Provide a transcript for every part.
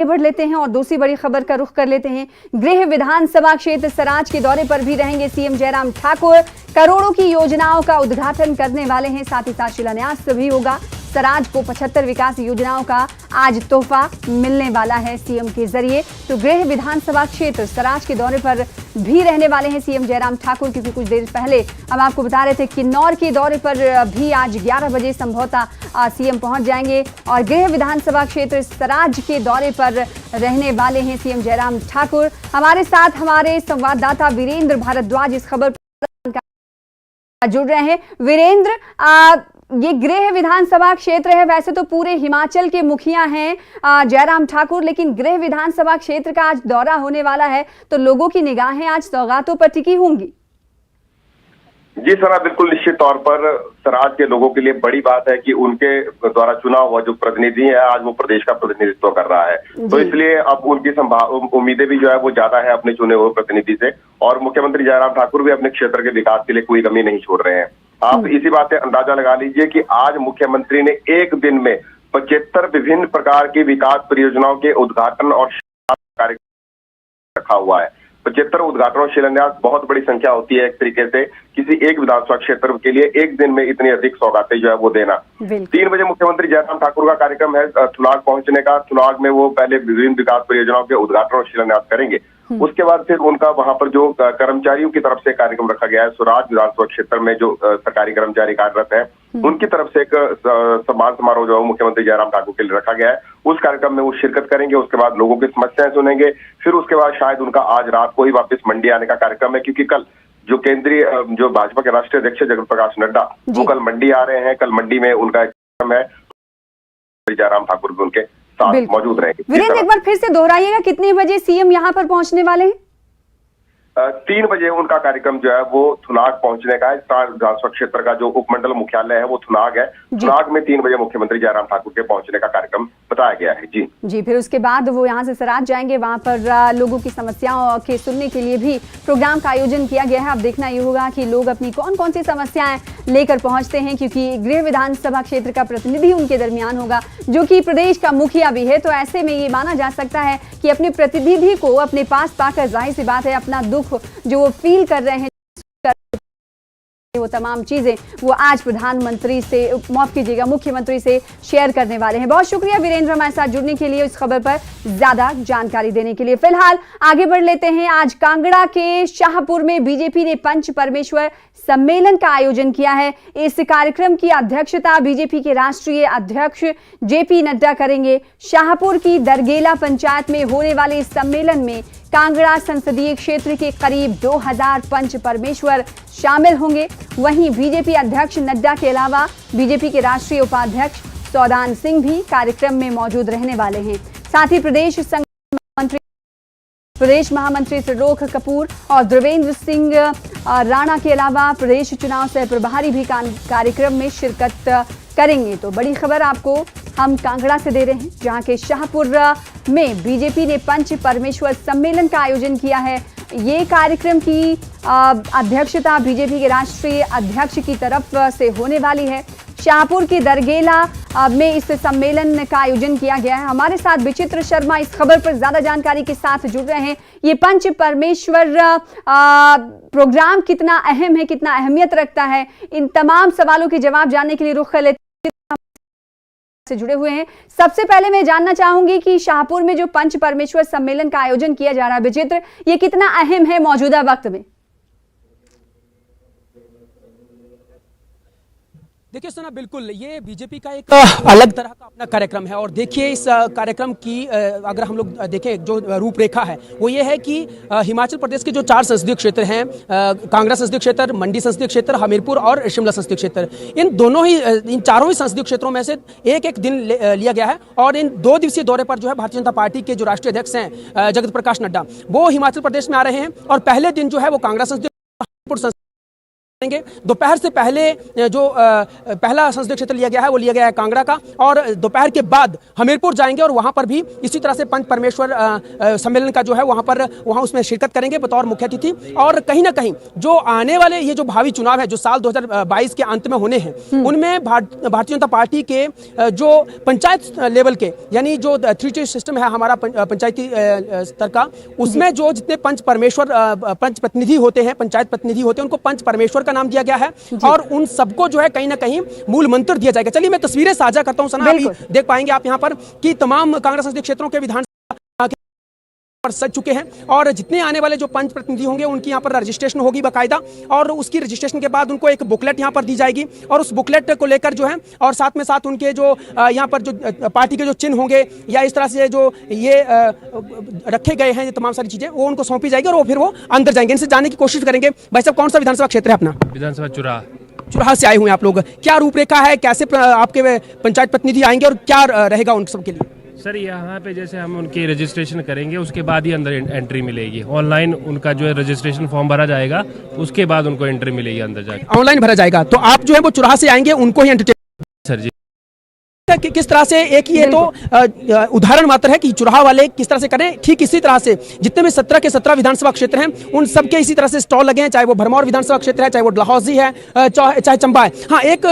बढ़ लेते हैं और दूसरी बड़ी खबर का रुख कर लेते हैं। गृह विधानसभा क्षेत्र सराज के दौरे पर भी रहेंगे सीएम जयराम ठाकुर। करोड़ों की योजनाओं का उद्घाटन करने वाले हैं, साथ ही साथ शिलान्यास भी होगा। सराज को 75 विकास योजनाओं का आज तोहफा मिलने वाला है सीएम के जरिए। तो गृह विधानसभा क्षेत्र सराज के दौरे पर भी रहने वाले हैं सीएम जयराम ठाकुर, क्योंकि कुछ देर पहले हम आपको बता रहे थे किन्नौर के दौरे पर भी आज 11 बजे संभवतः सीएम पहुंच जाएंगे और गृह विधानसभा क्षेत्र सराज के दौरे पर रहने वाले हैं सीएम जयराम ठाकुर। हमारे साथ हमारे संवाददाता वीरेंद्र भारद्वाज इस खबर पर जुड़ रहे हैं। वीरेंद्र, ये गृह विधानसभा क्षेत्र है, वैसे तो पूरे हिमाचल के मुखिया हैं जयराम ठाकुर, लेकिन गृह विधानसभा क्षेत्र का आज दौरा होने वाला है, तो लोगों की निगाहें आज सौगातों पर टिकी होंगी। जी सर, बिल्कुल निश्चित तौर पर सराज के लोगों के लिए बड़ी बात है कि उनके द्वारा चुना हुआ जो प्रतिनिधि है आज वो प्रदेश का प्रतिनिधित्व कर रहा है, तो इसलिए अब उनकी उम्मीदें भी जो है वो ज्यादा है अपने चुने हुए प्रतिनिधि से। और मुख्यमंत्री जयराम ठाकुर भी अपने क्षेत्र के विकास के लिए कोई कमी नहीं छोड़ रहे हैं। आप इसी बात से अंदाजा लगा लीजिए कि आज मुख्यमंत्री ने एक दिन में 75 विभिन्न प्रकार की विकास परियोजनाओं के उद्घाटन और कार्यक्रम रखा हुआ है। 75 उद्घाटन और शिलान्यास बहुत बड़ी संख्या होती है एक तरीके से किसी एक विधानसभा क्षेत्र के लिए एक दिन में इतनी अधिक सौगातें जो है वो देना। 3 बजे मुख्यमंत्री जयराम ठाकुर का कार्यक्रम है थुनाग पहुंचने का। थुनाग में वो पहले विभिन्न विकास परियोजनाओं के उद्घाटन और शिलान्यास करेंगे। उसके बाद फिर उनका वहां पर जो कर्मचारियों की तरफ से कार्यक्रम रखा गया है, स्वराज विधानसभा क्षेत्र में जो सरकारी कर्मचारी कार्यरत है उनकी तरफ से एक सम्मान समारोह जो है मुख्यमंत्री जयराम ठाकुर के लिए रखा गया है। उस कार्यक्रम में वो शिरकत करेंगे, उसके बाद लोगों की समस्याएं सुनेंगे, फिर उसके बाद शायद उनका आज रात को ही वापस मंडी आने का कार्यक्रम है, क्योंकि कल जो केंद्रीय जो भाजपा के राष्ट्रीय अध्यक्ष जगत प्रकाश नड्डा वो कल मंडी आ रहे हैं। कल मंडी में उनका कार्यक्रम है, जयराम ठाकुर भी उनके साथ मौजूद रहेंगे। वीरेंद्र, एक बार फिर से दोहराइएगा, कितने बजे सीएम यहाँ पर पहुंचने वाले हैं? 3 बजे उनका कार्यक्रम जो है वो थुनाग पहुंचने का है। विधानसभा क्षेत्र का जो उपमंडल मुख्यालय है वो थुनाग है। थुनाग में 3 बजे मुख्यमंत्री जयराम ठाकुर के पहुंचने का कार्यक्रम बताया गया है। जी, फिर उसके बाद वो यहाँ से सराज जाएंगे, वहां पर लोगों की समस्याओं के सुनने के लिए भी प्रोग्राम का आयोजन किया गया है। अब देखना ये होगा कि लोग अपनी कौन कौन सी समस्याएं लेकर पहुंचते हैं, क्योंकि गृह विधानसभा क्षेत्र का प्रतिनिधि उनके दरमियान होगा जो कि प्रदेश का मुखिया भी है। तो ऐसे में ये माना जा सकता है कि अपने प्रतिनिधि को अपने पास पाकर जाहिर सी बात है अपना दुख जो वो फील कर रहे हैं वो तमाम चीजें वो आज प्रधानमंत्री से माफ कीजिएगा मुख्यमंत्री से शेयर करने वाले हैं। बहुत शुक्रिया वीरेंद्र हमारे साथ जुड़ने के लिए, इस खबर पर ज्यादा जानकारी देने के लिए। फिलहाल आगे बढ़ लेते हैं। आज कांगड़ा के शाहपुर में बीजेपी ने पंच परमेश्वर सम्मेलन का आयोजन किया है। इस कार्यक्रम की अध्यक्षता बीजेपी के राष्ट्रीय अध्यक्ष जेपी नड्डा करेंगे। शाहपुर की दरगेला पंचायत में होने वाले इस सम्मेलन में कांगड़ा संसदीय क्षेत्र के करीब 2000 पंच परमेश्वर शामिल होंगे। वहीं बीजेपी अध्यक्ष नड्डा के अलावा बीजेपी के राष्ट्रीय उपाध्यक्ष सौदान सिंह भी कार्यक्रम में मौजूद रहने वाले हैं। साथ ही प्रदेश महामंत्री त्रिलोक कपूर और देवेंद्र सिंह राणा के अलावा प्रदेश चुनाव सह प्रभारी भी कार्यक्रम में शिरकत करेंगे। तो बड़ी खबर आपको हम कांगड़ा से दे रहे हैं, जहां के शाहपुर में बीजेपी ने पंच परमेश्वर सम्मेलन का आयोजन किया है। ये कार्यक्रम की अध्यक्षता बीजेपी के राष्ट्रीय अध्यक्ष की तरफ से होने वाली है। शाहपुर की दरगेला में इस सम्मेलन का आयोजन किया गया है। हमारे साथ विचित्र शर्मा इस खबर पर ज्यादा जानकारी के साथ जुड़ रहे हैं। ये पंच परमेश्वर प्रोग्राम कितना अहम है, कितना अहमियत रखता है, इन तमाम सवालों के जवाब जानने के लिए रुख कर लेते से जुड़े हुए हैं। सबसे पहले मैं जानना चाहूंगी कि शाहपुर में जो पंच परमेश्वर सम्मेलन का आयोजन किया जा रहा है विचित्र, ये कितना अहम है मौजूदा वक्त में? देखिए सुना, बिल्कुल ये बीजेपी का एक अलग तरह का अपना कार्यक्रम है। और देखिए इस कार्यक्रम की अगर हम लोग देखें जो रूपरेखा है वो ये है कि हिमाचल प्रदेश के जो 4 संसदीय क्षेत्र हैं, कांगड़ा संसदीय क्षेत्र, मंडी संसदीय क्षेत्र, हमीरपुर और शिमला संसदीय क्षेत्र, इन चारों ही संसदीय क्षेत्रों में से एक दिन लिया गया है। और इन 2 दिवसीय दौरे पर जो है भारतीय जनता पार्टी के जो राष्ट्रीय अध्यक्ष हैं जगत प्रकाश नड्डा वो हिमाचल प्रदेश में आ रहे हैं। और पहले दिन जो है वो कांगड़ा संसदीय दोपहर से पहले जो पहला संसदीय क्षेत्र लिया गया है वो लिया गया है कांगड़ा का, और दोपहर के बाद हमीरपुर जाएंगे और वहां पर भी इसी तरह से पंच परमेश्वर सम्मेलन का जो है वहां उसमें शिरकत करेंगे बतौर मुख्य अतिथि। और कहीं ना कहीं जो आने वाले ये जो भावी चुनाव है जो साल 2022 के अंत में होने हैं, उनमें भारतीय जनता पार्टी के जो पंचायत लेवल के यानी जो 3-tier सिस्टम है हमारा पंचायती स्तर का, उसमें जो जितने पंच प्रतिनिधि होते हैं, पंचायत प्रतिनिधि होते हैं, उनको पंच परमेश्वर नाम दिया गया है और उन सबको जो है कहीं ना कहीं मूल मंत्र दिया जाएगा। चलिए मैं तस्वीरें साझा करता हूं सना, अभी देख पाएंगे आप यहां पर कि तमाम कांग्रेस संसदीय क्षेत्रों के विधानसभा पर सज चुके हैं और जितने आने वाले जो पंच प्रतिनिधि होंगे उनकी यहाँ पर रजिस्ट्रेशन होगी बाकायदा, और उसकी रजिस्ट्रेशन के बाद उनको एक बुकलेट यहाँ पर दी जाएगी और उस बुकलेट को लेकर जो है और साथ में साथ उनके जो यहाँ पर जो पार्टी के जो चिन्ह होंगे या इस तरह से जो ये रखे गए हैं ये तमाम सारी चीजें वो उनको सौंपी जाएगी और वो फिर वो अंदर जाएंगे। इनसे जानने की कोशिश करेंगे। भाई साहब, कौन सा विधानसभा क्षेत्र है अपना? विधानसभा चुराहा से आए हुए हैं आप लोग, क्या रूपरेखा है, कैसे आपके पंचायत प्रतिनिधि आएंगे और क्या रहेगा उन सब के लिए? सर, यहाँ पे जैसे हम उनकी रजिस्ट्रेशन करेंगे उसके बाद ही अंदर एंट्री मिलेगी। ऑनलाइन उनका जो है रजिस्ट्रेशन फॉर्म भरा जाएगा, उसके बाद उनको एंट्री मिलेगी अंदर जाके। ऑनलाइन भरा जाएगा, तो आप जो है वो चुराहा से आएंगे, उनको ही एंटरटेन। सर जी, किस तरह से एक ये तो उदाहरण मात्र है कि चुराहा वाले किस तरह से करें, ठीक इसी तरह से जितने भी 17 के 17 विधानसभा क्षेत्र हैं उन सबके इसी तरह से स्टॉल लगे हैं, चाहे वो भरमौर विधानसभा क्षेत्र है, चाहे वो डलहौजी है, चाहे चंबा है। हाँ, एक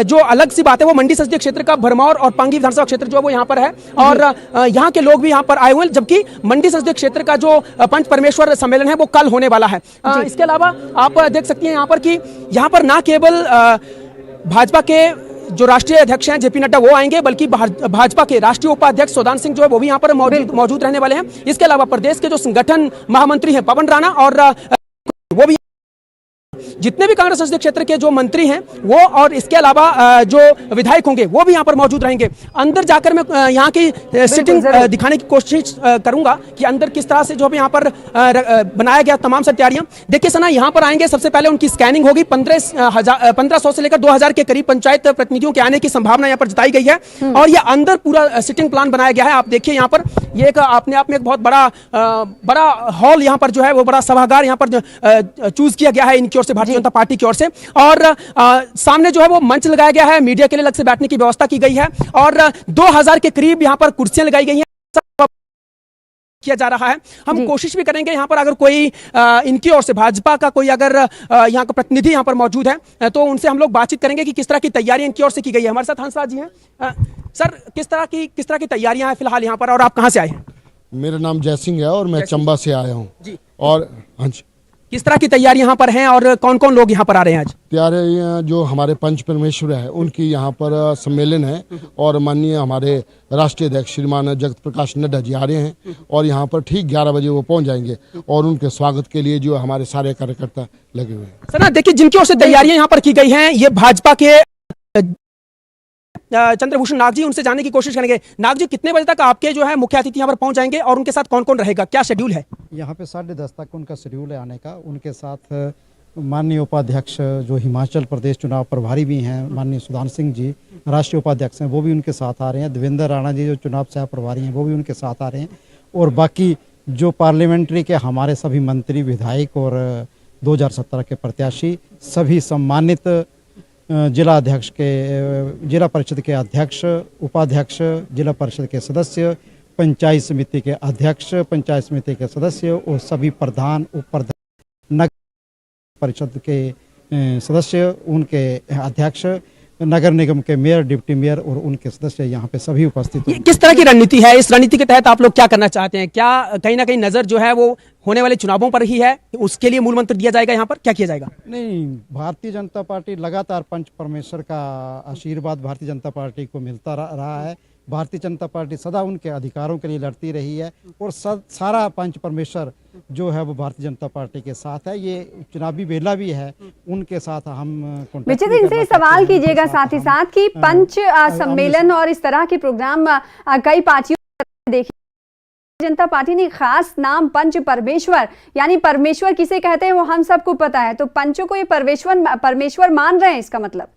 जो अलग सी बात है वो मंडी संसदीय क्षेत्र का भरमौर और पांगी विधानसभा क्षेत्र जो है वो यहाँ पर है और यहाँ के लोग भी यहाँ पर आए हुए हैं, जबकि मंडी संसदीय क्षेत्र का जो पंच परमेश्वर सम्मेलन है वो कल होने वाला है। इसके अलावा आप देख सकती हैं यहाँ पर कि यहाँ पर ना केवल भाजपा के जो राष्ट्रीय अध्यक्ष हैं जेपी नड्डा वो आएंगे, बल्कि भाजपा के राष्ट्रीय उपाध्यक्ष सौदान सिंह जो है वो भी यहाँ पर मौजूद रहने वाले हैं। इसके अलावा प्रदेश के जो संगठन महामंत्री हैं पवन राणा और वो भी, जितने भी कांग्रेस संसदीय क्षेत्र के जो मंत्री हैं वो और इसके अलावा जो विधायक होंगे वो भी यहाँ पर मौजूद रहेंगे। अंदर जाकर मैं यहाँ की सिटिंग दिखाने की कोशिश करूंगा कि अंदर किस तरह से जो भी यहाँ पर बनाया गया तमाम सारी तैयारियां। देखिए सना, यहाँ पर आएंगे, सबसे पहले उनकी स्कैनिंग होगी। 1500 से लेकर 2000 के करीब पंचायत प्रतिनिधियों के आने की संभावना यहाँ पर जताई गई है और ये अंदर पूरा सिटिंग प्लान बनाया गया है। आप देखिए यहाँ पर ये एक अपने आप में एक बहुत बड़ा हॉल यहाँ पर जो है वो बड़ा सभागार यहाँ पर चूज किया गया है इनकी ओर से, भारतीय जनता पार्टी की ओर से, और सामने जो है वो मंच लगाया गया है, मीडिया के लिए अलग से बैठने की व्यवस्था की गई है और 2000 के करीब यहाँ पर कुर्सियां लगाई गई हैं किया जा रहा है। हम कोशिश भी करेंगे यहाँ पर अगर कोई इनकी ओर से भाजपा का कोई अगर यहाँ का प्रतिनिधि यहाँ पर मौजूद है तो उनसे हम लोग बातचीत करेंगे कि किस तरह की तैयारी इनकी ओर से की गई है। हमारे साथ हंसराज जी हैं। सर, किस तरह की तैयारियां हैं फिलहाल यहाँ पर और आप कहाँ से आए हैं? मेरा नाम जय सिंह है और मैं चंबा से आया हूँ जी। और हाँ जी, किस तरह की तैयारी यहाँ पर हैं और कौन कौन लोग यहाँ पर आ रहे हैं आज? तैयारी जो हमारे पंच परमेश्वर है उनकी यहाँ पर सम्मेलन है और माननीय हमारे राष्ट्रीय अध्यक्ष श्रीमान जगत प्रकाश नड्डा जी आ रहे हैं और यहाँ पर ठीक 11 बजे वो पहुँच जाएंगे और उनके स्वागत के लिए जो हमारे सारे कार्यकर्ता लगे हुए हैं। सर ना, देखिए जिनकी ओर से तैयारियां यहाँ पर की गई हैं ये भाजपा के चंद्रभूषण नाग जी, उनसे जानने की कोशिश करेंगे। नाग जी, कितने बजे तक आपके जो है मुख्य अतिथि यहाँ पर पहुंच जाएंगे और उनके साथ कौन कौन रहेगा, क्या शेड्यूल है? यहाँ पे 10:30 तक उनका शेड्यूल है आने का। उनके साथ माननीय उपाध्यक्ष जो हिमाचल प्रदेश चुनाव प्रभारी भी हैं माननीय सौदान सिंह जी, राष्ट्रीय उपाध्यक्ष हैं, वो भी उनके साथ आ रहे हैं। देवेंद्र राणा जी जो चुनाव सह प्रभारी हैं वो भी उनके साथ आ रहे हैं और बाकी जो पार्लियामेंट्री के हमारे सभी मंत्री, विधायक और 2017 के प्रत्याशी, सभी सम्मानित जिला अध्यक्ष के, जिला परिषद के अध्यक्ष, उपाध्यक्ष, जिला परिषद के सदस्य, पंचायत समिति के अध्यक्ष, पंचायत समिति के सदस्य और सभी प्रधान, उप प्रधान, नगर परिषद के सदस्य, उनके अध्यक्ष, नगर निगम के मेयर, डिप्टी मेयर और उनके सदस्य यहाँ पे सभी उपस्थित हैं। किस तरह की रणनीति है? इस रणनीति के तहत आप लोग क्या करना चाहते हैं? क्या कहीं ना कहीं नजर जो है वो होने वाले चुनावों पर ही है, उसके लिए मूल मंत्र दिया जाएगा? यहाँ पर क्या किया जाएगा? नहीं, भारतीय जनता पार्टी लगातार पंच परमेश्वर का आशीर्वाद भारतीय जनता पार्टी को मिलता रहा है। भारतीय जनता पार्टी सदा उनके अधिकारों के लिए लड़ती रही है और सारा पंच परमेश्वर जो है वो भारतीय जनता पार्टी के साथ है। ये चुनावी बेला भी है, उनके साथ हम विचित इनसे सवाल कीजिएगा साथ ही साथ कि पंच सम्मेलन और इस तरह के प्रोग्राम कई पार्टियों देखिए, जनता पार्टी ने खास नाम पंच परमेश्वर, यानी परमेश्वर किसे कहते हैं वो हम सबको पता है, तो पंचों को ये परमेश्वर मान रहे हैं, इसका मतलब?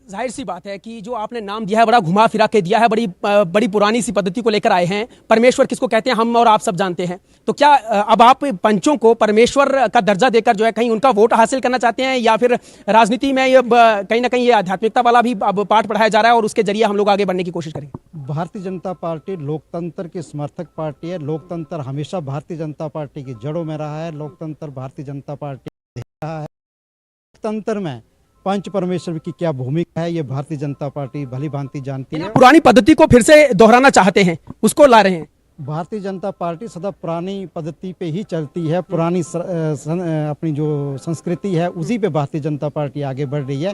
जाहिर सी बात है कि जो आपने नाम दिया है बड़ा घुमा फिरा के दिया है, बड़ी पुरानी सी पद्धति को लेकर आए हैं। परमेश्वर किसको कहते हैं हम और आप सब जानते हैं। तो क्या अब आप पंचों को परमेश्वर का दर्जा देकर जो है कहीं उनका वोट हासिल करना चाहते हैं, या फिर राजनीति में ये कहीं ना कहीं ये आध्यात्मिकता वाला भी अब पाठ पढ़ाया जा रहा है और उसके जरिए हम लोग आगे बढ़ने की कोशिश करेंगे? भारतीय जनता पार्टी लोकतंत्र की समर्थक पार्टी है। लोकतंत्र हमेशा भारतीय जनता पार्टी की जड़ों में रहा है। लोकतंत्र भारतीय जनता पार्टी रहा है। लोकतंत्र में पंच परमेश्वर की क्या भूमिका है ये भारतीय जनता पार्टी भली भांति जानती है। पुरानी पद्धति को फिर से दोहराना चाहते हैं, उसको ला रहे हैं। भारतीय जनता पार्टी सदा पुरानी पद्धति पे ही चलती है। पुरानी अपनी जो संस्कृति है उसी पे भारतीय जनता पार्टी आगे बढ़ रही है।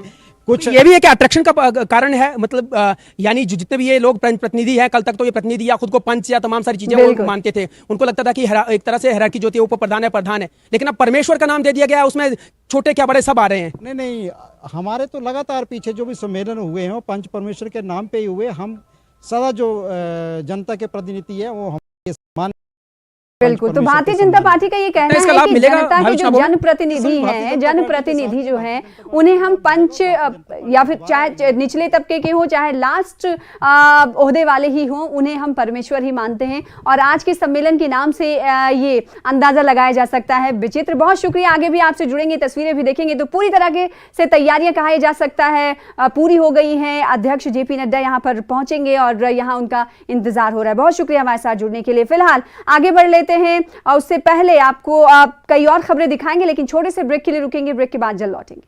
कुछ ये भी है कि अट्रैक्शन का कारण है, मतलब यानी जो जितने भी ये लोग प्रतिनिधि हैं, कल तक तो ये प्रतिनिधि या खुद को पंच या तमाम सारी चीजें वो मानते थे। उनको लगता था कि एक तरह से हायरार्की जो होती है ऊपर प्रधान है प्रधान है, लेकिन अब परमेश्वर का नाम दे दिया गया है, उसमें छोटे क्या बड़े सब आ रहे हैं। नहीं, हमारे तो लगातार पीछे जो भी सम्मेलन हुए हैं वो पंच परमेश्वर के नाम पे ही हुए। हम सदा जो जनता के प्रतिनिधि है वो हमारे सम्मान। बिल्कुल, तो भारतीय जनता पार्टी का ये कहना है कि जनता के जो जनप्रतिनिधि हैं, जनप्रतिनिधि जो हैं, उन्हें हम पंच या फिर चाहे निचले तबके के हो चाहे लास्ट ओहदे वाले ही हों, उन्हें हम परमेश्वर ही मानते हैं। और आज के सम्मेलन के नाम से ये अंदाजा लगाया जा सकता है। विचित्र, बहुत शुक्रिया। आगे भी आपसे जुड़ेंगे, तस्वीरें भी देखेंगे। तो पूरी तरह से तैयारियां कहा जा सकता है पूरी हो गई हैं। अध्यक्ष जेपी नड्डा यहाँ पर पहुंचेंगे और यहाँ उनका इंतजार हो रहा है। बहुत शुक्रिया हमारे साथ जुड़ने के लिए। फिलहाल आगे बढ़ लेते हैं और उससे पहले आपको कई और खबरें दिखाएंगे, लेकिन छोटे से ब्रेक के लिए रुकेंगे। ब्रेक के बाद जल्द लौटेंगे।